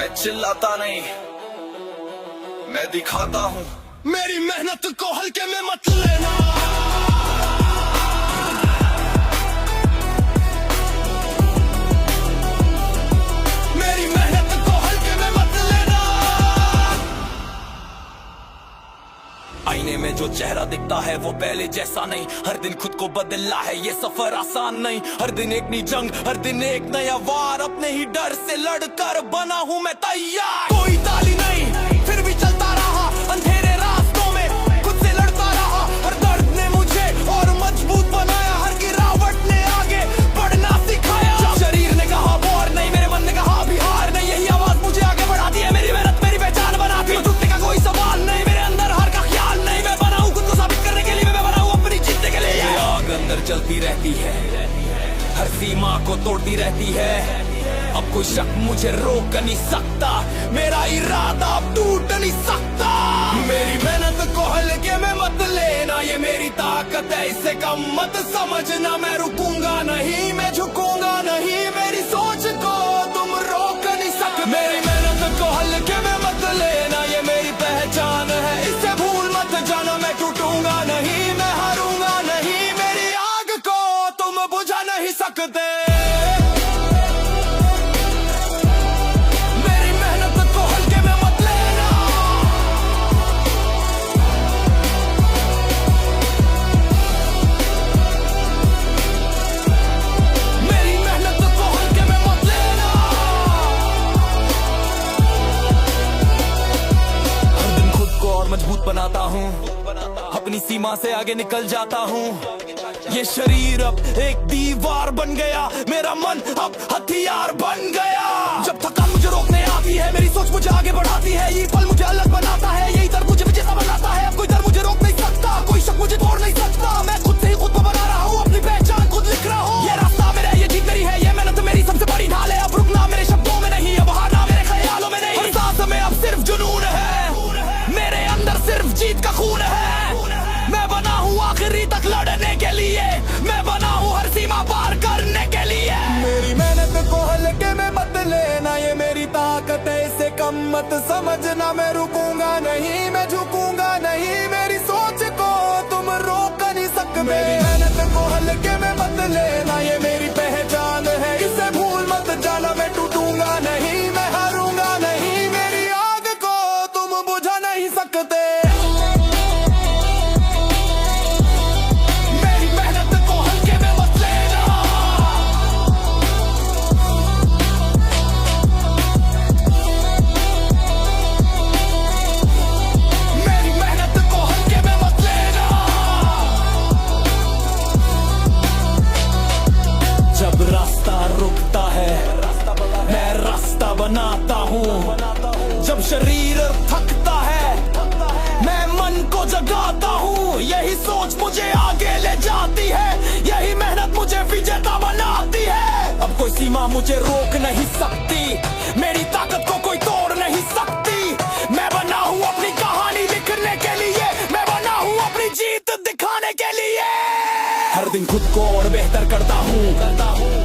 मैं चिल्लाता नहीं, मैं दिखाता हूँ। मेरी मेहनत को हल्के में मत लेना। मेरी मेहनत को हल्के में मत लेना। आईने में जो चेहरा दिखता है वो पहले जैसा नहीं। हर दिन खुद को बदलना है, ये सफर आसान नहीं। हर दिन एक नई जंग, हर दिन एक नया वार। अपने ही डर से लड़कर बना हूँ मैं तैयार। कोई ताली नहीं, फिर भी चलता रहा। अंधेरे रास्तों में खुद से लड़ता रहा। हर दर्द ने मुझे और मजबूत बनाया। हर गिरावट ने आगे बढ़ना सिखाया। जब शरीर ने कहा बोर नहीं, मेरे मन ने कहा अभी हार नहीं। यही आवाज मुझे आगे बढ़ाती है। मेरी मेहनत मेरी पहचान बनाती है। टूटने का कोई सवाल नहीं, मेरे अंदर हार का ख्याल नहीं। मैं बना हूँ खुद को साबित करने के लिए। मैं बना हूँ अपनी जीतने के लिए। आग अंदर चलती रहती है, हर सीमा को तोड़ती रहती है। अब कोई शक मुझे रोक नहीं सकता। मेरा इरादा अब टूट नहीं सकता। मेरी मेहनत को हल्के में मत लेना, ये मेरी ताकत है, इसे कम मत समझना। मैं रुकूंगा नहीं, मैं झुकूंगा नहीं। मेरी सोच को तुम रोक नहीं सकते। मेरी मेहनत को हल्के में मत लेना, ये मेरी पहचान है, इसे भूल मत जाना। मैं टूटूंगा नहीं, मैं हारूंगा नहीं। मेरी आग को तुम बुझा नहीं सकते। मजबूत बनाता हूँ, अपनी सीमा से आगे निकल जाता हूँ। ये शरीर अब एक दीवार बन गया, मेरा मन अब हथियार बन गया। जब थकान मुझे रोकने आती है, मेरी सोच मुझे आगे बढ़ाती है। ये पल मुझे अलग बनाता है, यही दर्द मुझे विजेता बनाता है। अब कोई डर मुझे रोक नहीं सकता, कोई शक मुझे तोड़ नहीं सकता। मैं खुद से ही खुद को बना रहा हूँ, अपनी पहचान खुद लिख रहा हूँ। ये रास्ता मेरा, ये जीत मेरी है, ये मेहनत मेरी सबसे बड़ी ढाल है। अब रुकना मेरे शब्दों में नहीं, अब हारना मेरे ख्यालों में नहीं। हर सांस में अब सिर्फ जुनून है, मेरे अंदर सिर्फ जीत का खून है। मैं बना हूँ आखिरी तक लड़ने के लिए। मैं बना हूँ हर सीमा पार करने के लिए। मेरी मेहनत को हल्के में मत लेना, ये मेरी ताकत है, इसे कम मत समझना। मैं रुकूंगा नहीं, मैं झुकूंगा नहीं। मेरी सोच को तुम रोक नहीं सकते। मेरी मेहनत को हल्के में मत लेना, ये मेरी पहचान है, इसे भूल मत जाना। मैं टूटूंगा नहीं, मैं हारूंगा नहीं। मेरी आग को तुम बुझा नहीं सकते। बनाता हूँ जब शरीर थकता है, मैं मन को जगाता हूँ। यही सोच मुझे आगे ले जाती है, यही मेहनत मुझे विजेता बनाती है। अब कोई सीमा मुझे रोक नहीं सकती, मेरी ताकत को कोई तोड़ नहीं सकती। मैं बना हूँ अपनी कहानी लिखने के लिए, मैं बना हूँ अपनी जीत दिखाने के लिए। हर दिन खुद को और बेहतर करता हूँ,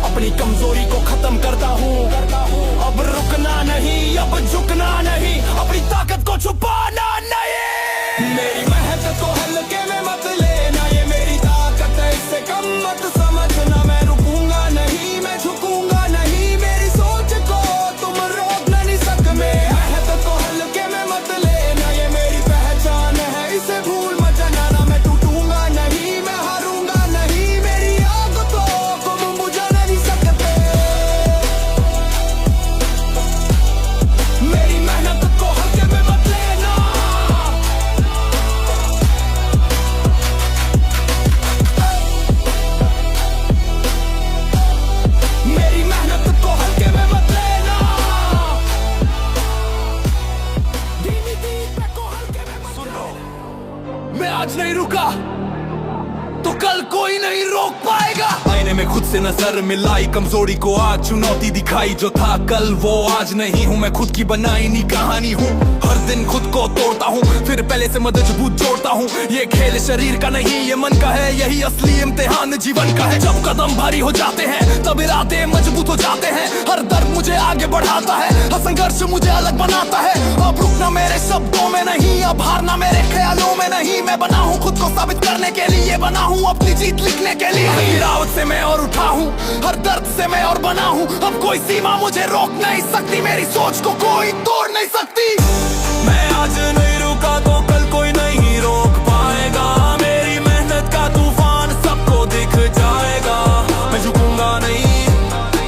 अपनी कमजोरी को खत्म करता हूँ। अब रुकना नहीं, अब झुकना नहीं, अपनी ताकत को छुपाना नहीं। मेरी मेहनत को हल्के में मत लेना, ये मेरी ताकत है, इसे कम मत समझना। मैं रुकूंगा नहीं, मैं झुकूंगा नहीं। मेरी सोच को तुम रोक नहीं सकते। मेहनत को हल्के में मत लेना, ये मेरी पहचान है, इसे भूल मत जाना। मैं टूटूंगा नहीं, मैं हारूंगा नहीं। मेरी आग को तुम बुझा नहीं सकते। मेरी मेहनत को हल्के में मत लेना। मेरी मेहनत को हल्के में मत लेना। धीमी धीमी को हल्के में मत लेना। मैं आज नहीं रुका तो कल कोई नहीं रोक पाएगा। आईने में खुद से नजर मिलाई, कमजोरी को आज चुनौती दिखाई। जो था कल वो आज नहीं हूँ, मैं खुद की बनाई नहीं कहानी हूँ। हर दिन खुद को तोड़ता हूँ, फिर पहले से मजबूत जोड़ता हूँ। ये खेल शरीर का नहीं, ये मन का है, यही असली इम्तिहान जीवन का है। जब कदम भारी हो जाते हैं तब इरादे मजबूत हो जाते हैं। हर दर्द मुझे आगे बढ़ाता है, हर संघर्ष संघर्ष मुझे अलग बनाता है। अब रुकना मेरे शब्दों में नहीं, अब हारना मेरे ख्यालों में नहीं। मैं बना हूँ खुद को साबित करने के लिए, बना हूँ अपनी जीत लिखने के लिए। हर गिरावट से मैं और उठा हूँ, हर दर्द से मैं और बना हूँ। अब कोई सीमा मुझे रोक नहीं सकती, मेरी सोच को कोई तोड़ नहीं सकती। मैं आज नहीं रुका तो कल कोई नहीं रोक पाएगा। मेरी मेहनत का तूफान सबको दिख जाएगा। मैं झुकूंगा नहीं,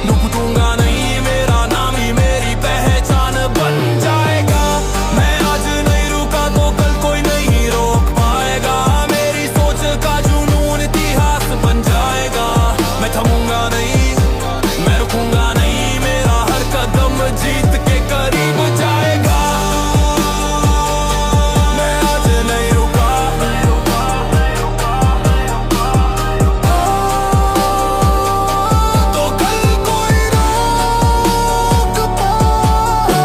टूटूंगा नहीं, मेरा नाम ही मेरी पहचान बन जाएगा। मैं आज नहीं रुका तो कल कोई नहीं रोक पाएगा। मेरी सोच का जुनून इतिहास बन जाएगा। मैं थमूंगा नहीं, मैं रुकूंगा नहीं, मेरा हर कदम जीत के करीब जाएगा। मैं आज नहीं रुका तो कल कोई रोक पाए।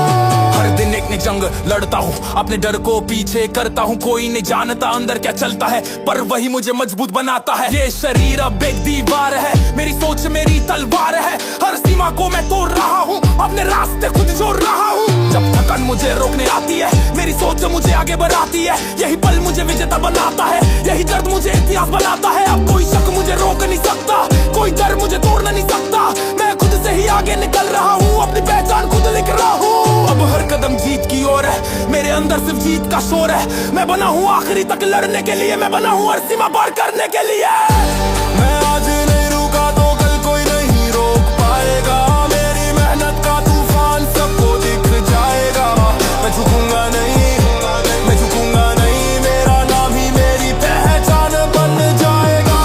हर दिन एक नई जंग लड़ता हूँ, अपने डर को पीछे करता हूँ। कोई नहीं जानता अंदर क्या चलता है, पर वही मुझे मजबूत बनाता है। ये शरीर अब एक दीवार है, मेरी सोच मेरी तलवार है। हर सीमा को मैं तोड़ रहा हूँ, अपने रास्ते खुद जोड़ रहा हूँ। जब थकान मुझे रोकने आती है, मेरी सोच मुझे आगे बढ़ाती है। यही पल मुझे विजेता बनाता है, यही दर्द मुझे इतिहास बनाता है। अब कोई शक मुझे रोक नहीं सकता, कोई डर मुझे तोड़ नहीं सकता। मैं खुद से ही आगे निकल रहा हूँ, अपनी पहचान खुद लिख रहा हूँ। अब हर कदम जीत की ओर है, मेरे अंदर सिर्फ जीत का शोर है। मैं बना हूँ आखिरी तक लड़ने के लिए, मैं बना हूँ हर सीमा पार करने के लिए। मैं आज नहीं रुका तो कल कोई नहीं रोक पाएगा। मेरी मेहनत का तूफान सबको दिख जाएगा। मैं झुकूंगा नहीं, मैं झुकूंगा नहीं, मेरा नाम ही मेरी पहचान बन जाएगा।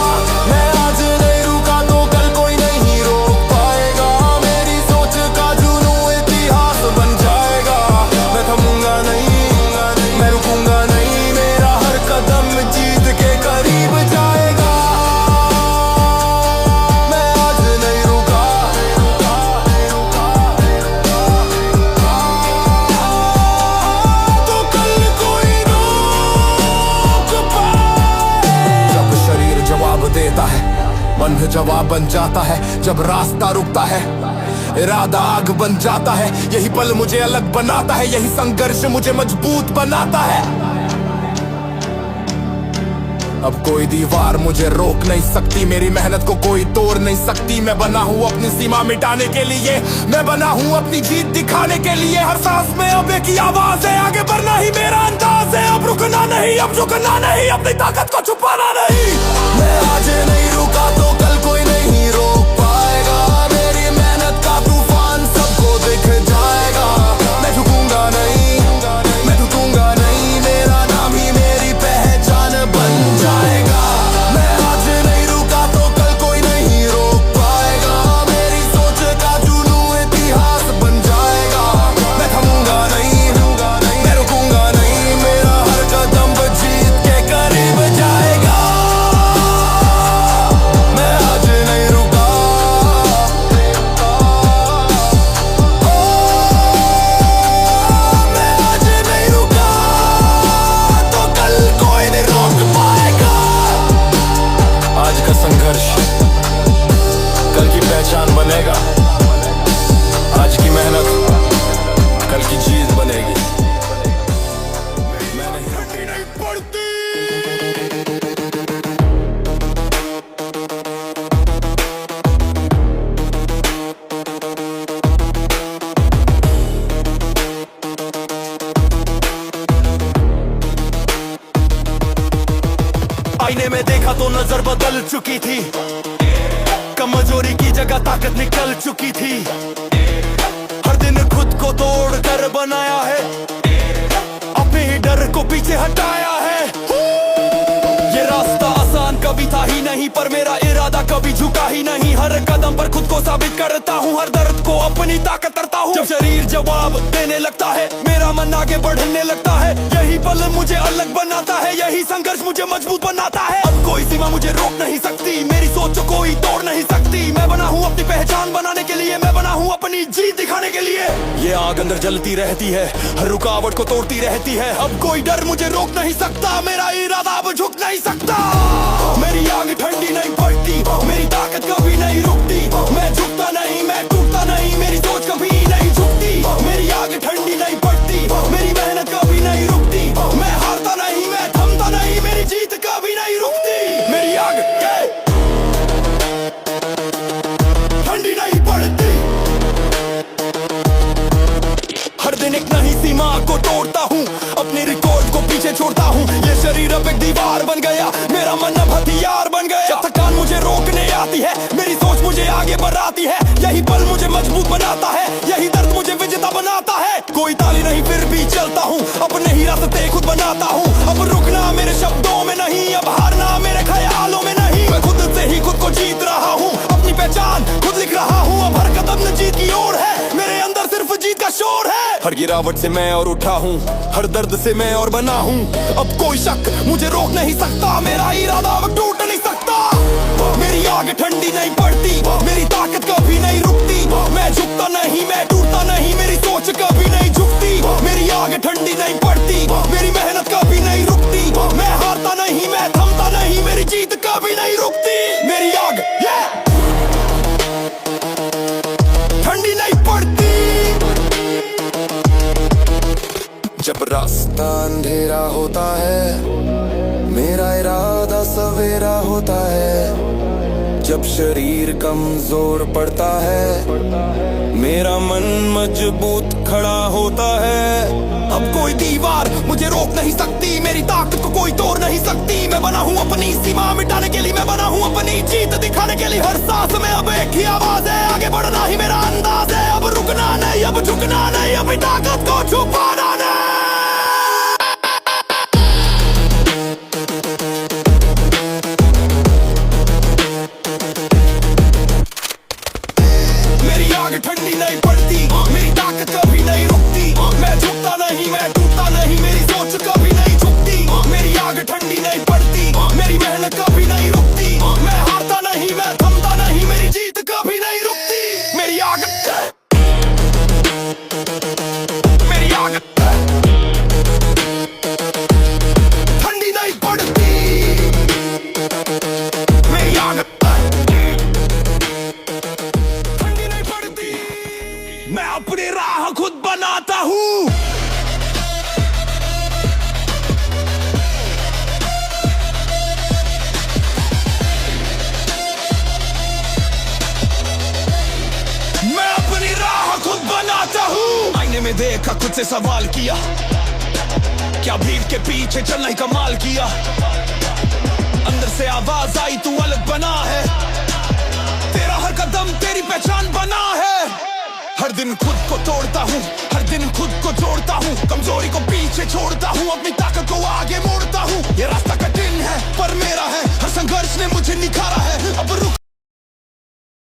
मैं आज नहीं रुका तो कल कोई नहीं रोक पाएगा। मेरी सोच का जुनून इतिहास बन जाएगा। मैं थमूंगा नहीं, मैं रुकूंगा नहीं, मेरा हर कदम जीत के करीब जाएगा। मैं आज नहीं रुका तो कल कोई रोक पाए। जब शरीर जवाब देता है, मन जवाब बन जाता है। जब रास्ता रुकता है, इरादा आग बन जाता है। यही पल मुझे अलग बनाता है, यही संघर्ष मुझे मजबूत बनाता है। अब कोई दीवार मुझे रोक नहीं सकती, मेरी मेहनत को कोई तोड़ नहीं सकती। मैं बना हूँ अपनी सीमा मिटाने के लिए, मैं बना हूँ अपनी जीत दिखाने के लिए। हर सांस में अब एक ही आवाज है, आगे बढ़ना ही मेरा अंदाज है। अब रुकना नहीं, अब झुकना नहीं, अपनी ताकत को छुपाना नहीं। मैं आज नहीं रुका तो कल कोई नहीं रोक पाएगा। मेरी मेहनत का तूफान सबको दिख जाएगा। मैं झुकूंगा नहीं, मैं टूटूंगा नहीं, मेरा नाम ही मेरी पहचान बन जाएगा। मैं आज नहीं रुका तो कल कोई नहीं रोक पाएगा। मेरी सोच का जुनून इतिहास बन जाएगा। मैं थमूंगा नहीं, मैं रुकूंगा नहीं, मेरा हर कदम जीत के करीब जाएगा। मैं आज नहीं रुका मैं आज नहीं रुका तो कल कोई नहीं रोक पाएगा। आज का संघर्ष कल की पहचान बनेगा। आज की मेहनत कल की जीत बनेगी। मैं नहीं रुकी, नहीं पड़ती। आईने में देखा तो नजर बदल चुकी थी, कमजोरी की जगह ताकत निकल चुकी थी। हर दिन खुद को तोड़ कर बनाया है, अपने ही डर को पीछे हटाया है। ये रास्ता आसान कभी था ही नहीं, पर मेरा इरादा कभी झुका ही नहीं। हर कदम पर खुद को साबित करता हूँ, हर दर्द को अपनी ताकत करता हूँ। जब शरीर जवाब देने लगता है, मेरा मन आगे बढ़ने लगता है। यही पल मुझे अलग बनाता है, यही संघर्ष मुझे मजबूत बनाता है। अब कोई सीमा मुझे रोक नहीं सकती, मेरी सोच कोई तोड़ नहीं सकती। मैं बना हूँ अपनी पहचान बनाने के लिए, मैं बना हूँ अपनी जीत दिखाने के लिए। ये आग अंदर जलती रहती है, हर रुकावट को तोड़ती रहती है। अब कोई डर मुझे रोक नहीं सकता, मेरा इरादा अब झुक नहीं सकता। मेरी आग ठंडी नहीं पड़ती, मेरी ताकत कभी नहीं रुकती। मैं झुकता नहीं, मैं टूटता नहीं, मेरी सोच कभी नहीं झुकती। मेरी आग सीमा को तोड़ता हूँ, अपने रिकॉर्ड को पीछे छोड़ता हूँ। ये शरीर अब एक दीवार बन गया, मेरा मन अब हथियार बन गया। जब थकान मुझे रोकने आती है, मेरी सोच मुझे आगे बढ़ाती है। यही पल मुझे मजबूत बनाता है, यही दर्द मुझे विजेता बनाता है। कोई ताली नहीं फिर भी चलता हूँ, अपने ही रास्ते खुद बनाता हूँ। अब रुकना मेरे शब्दों में नहीं, अब हारना मेरे ख्यालों में नहीं। मैं खुद से ही खुद को जीत रहा हूँ, अपनी पहचान खुद लिख रहा हूँ। अब हर कदम न जीत की ओर है, मेरे अंदर सिर्फ जीत का शोर है। हर गिरावट से मैं और उठा हूँ, हर दर्द से मैं और बना हूँ। अब कोई शक मुझे रोक नहीं सकता, मेरा इरादा अब टूट नहीं सकता। मेरी आग ठंडी नहीं पड़ती, मेरी ताकत कभी नहीं रुकती। मैं झुकता नहीं, मैं टूटता नहीं, मेरी सोच कभी नहीं झुकती। मेरी आग ठंडी नहीं पड़ती, मेरी मेहनत कभी नहीं रुकती। मैं हारता नहीं, मैं थमता नहीं, मेरी जीत कभी नहीं रुकती। मेरी आग ठंडी नहीं पड़ती। जब रास्ता अंधेरा होता है, मेरा इरादा सवेरा होता है। जब शरीर कमजोर पड़ता है, मेरा मन मजबूत खड़ा होता है। अब कोई दीवार मुझे रोक नहीं सकती, मेरी ताकत को कोई तोड़ नहीं सकती। मैं बना हूँ अपनी सीमा मिटाने के लिए, मैं बना हूँ अपनी जीत दिखाने के लिए। हर सांस में अब एक ही आवाज है, आगे बढ़ना ही मेरा अंदाज है। अब रुकना नहीं, अब झुकना नहीं, अपनी ताकत को छुपाना नहीं। मेरी आग ठंडी नहीं पड़ती, मेरी ताकत कभी नहीं रुकती। मैं झुकता नहीं, मैं टूटता नहीं, मेरी सोच कभी नहीं झुकती। मेरी आग ठंडी नहीं पड़ती, मेरी मेहनत कभी नहीं रुकती। मैं हारता नहीं, मैं थमता नहीं, मेरी जीत कभी नहीं रुकती। मेरी आग ठंडी नहीं पड़ती, मेरी आग मैं अपनी राह खुद बनाता हूँ। मैं अपनी राह खुद बनाता हूँ। आईने में देखा, खुद से सवाल किया, क्या भीड़ के पीछे चलना ही कमाल किया। अंदर से आवाज आई, तू अलग बना है, तेरा हर कदम तेरी पहचान बना है। हर दिन खुद को तोड़ता हूँ, हर दिन खुद को जोड़ता हूँ। कमजोरी को पीछे छोड़ता हूँ, अपनी ताकत को आगे मोड़ता हूँ। ये रास्ता कठिन है पर मेरा है, हर संघर्ष ने मुझे निखारा है। अब रुक